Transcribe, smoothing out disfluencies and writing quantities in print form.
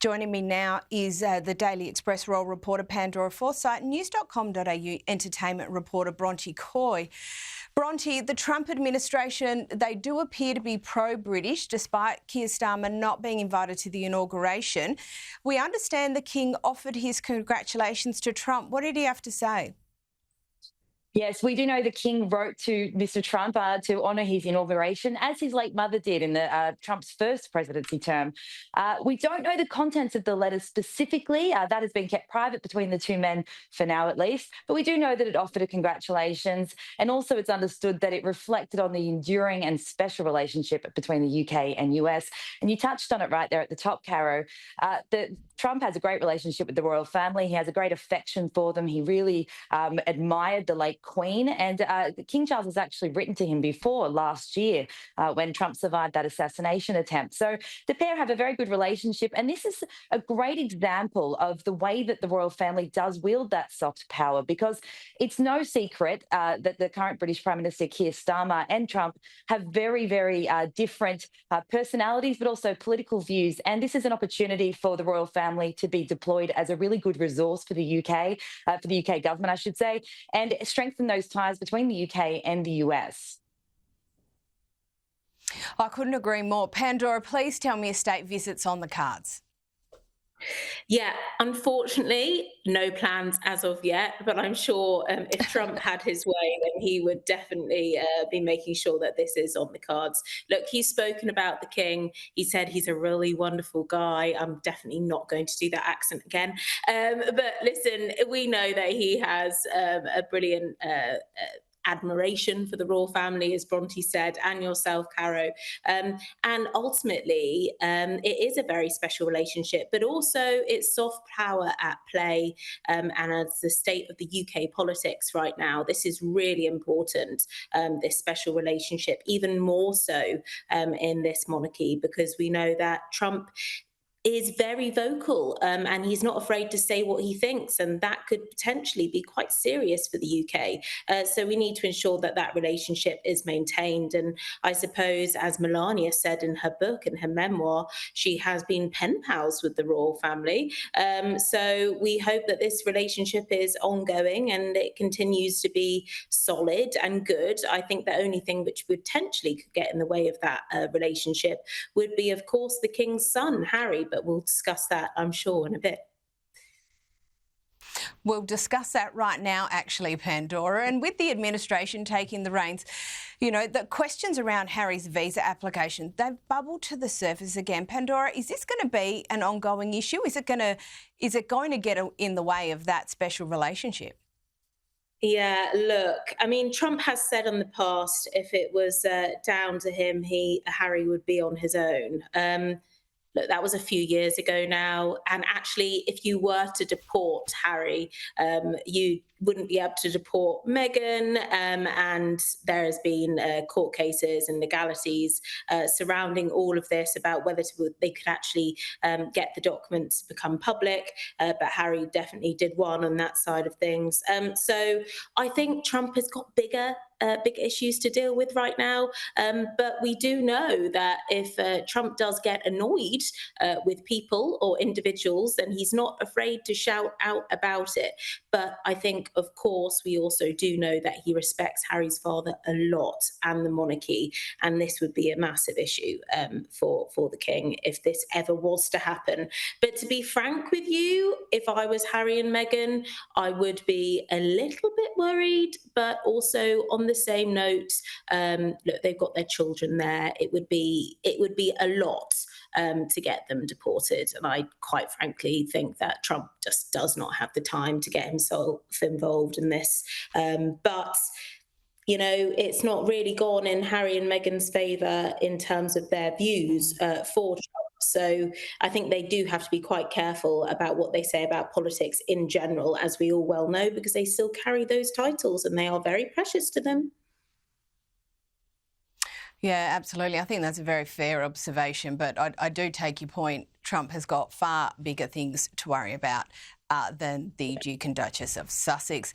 Joining me now is the Daily Express Royal reporter Pandora Forsyth, news.com.au entertainment reporter Bronte Coy. Bronte, the Trump administration, they do appear to be pro-British despite Kier Starmer not being invited to the inauguration. We understand the King offered his congratulations to Trump. What did he have to say? Yes, we do know the King wrote to Mr. Trump to honour his inauguration, as his late mother did in Trump's first presidency term. We don't know the contents of the letter specifically. That has been kept private between the two men for now, at least. But we do know that it offered a congratulations, and also it's understood that it reflected on the enduring and special relationship between the UK and US. And you touched on it right there at the top, Caro. Trump has a great relationship with the royal family. He has a great affection for them. He really admired the late Queen, and King Charles has actually written to him before last year when Trump survived that assassination attempt. So the pair have a very good relationship, and this is a great example of the way that the royal family does wield that soft power, because it's no secret that the current British Prime Minister Kier Starmer and Trump have very, very different personalities, but also political views. And this is an opportunity for the royal family to be deployed as a really good resource for the UK, for the UK government, I should say, and strengthen those ties between the UK and the US. I couldn't agree more. Pandora, please tell me a state visit's on the cards. Yeah, unfortunately, no plans as of yet, but I'm sure if Trump had his way, then he would definitely be making sure that this is on the cards. Look, he's spoken about the King. He said he's a really wonderful guy. I'm definitely not going to do that accent again. But listen, we know that he has a brilliant admiration for the royal family, as Bronte said, and yourself, Caro. And ultimately, it is a very special relationship, but also it's soft power at play. And as the state of the UK politics right now, this is really important, this special relationship, even more so in this monarchy, because we know that Trump is very vocal and he's not afraid to say what he thinks, and that could potentially be quite serious for the UK. So we need to ensure that that relationship is maintained. And I suppose, as Melania said in her book and her memoir, she has been pen pals with the royal family. So we hope that this relationship is ongoing and it continues to be solid and good. I think the only thing which potentially could get in the way of that relationship would be, of course, the King's son, Harry, but we'll discuss that, I'm sure, in a bit. We'll discuss that right now, actually, Pandora. And with the administration taking the reins, you know, the questions around Harry's visa application, they've bubbled to the surface again. Pandora, is this going to be an ongoing issue? Is it going to get in the way of that special relationship? Yeah, look, I mean, Trump has said in the past, if it was down to him, Harry would be on his own. Look, that was a few years ago now. And actually, if you were to deport Harry, you wouldn't be able to deport Meghan. And there has been court cases and legalities surrounding all of this about whether they could actually get the documents to become public. But Harry definitely did one on that side of things. So I think Trump has got big issues to deal with right now. But we do know that if Trump does get annoyed with people or individuals, then he's not afraid to shout out about it. But I think, of course, we also do know that he respects Harry's father a lot and the monarchy. And this would be a massive issue for the King if this ever was to happen. But to be frank with you, if I was Harry and Meghan, I would be a little bit worried, but also on the same note, look, they've got their children there. It would be a lot to get them deported. And I quite frankly think that Trump just does not have the time to get himself involved in this. But you know, it's not really gone in Harry and Meghan's favour in terms of their views for Trump. So I think they do have to be quite careful about what they say about politics in general, as we all well know, because they still carry those titles and they are very precious to them. Yeah, absolutely. I think that's a very fair observation, but I do take your point. Trump has got far bigger things to worry about than the Duke and Duchess of Sussex.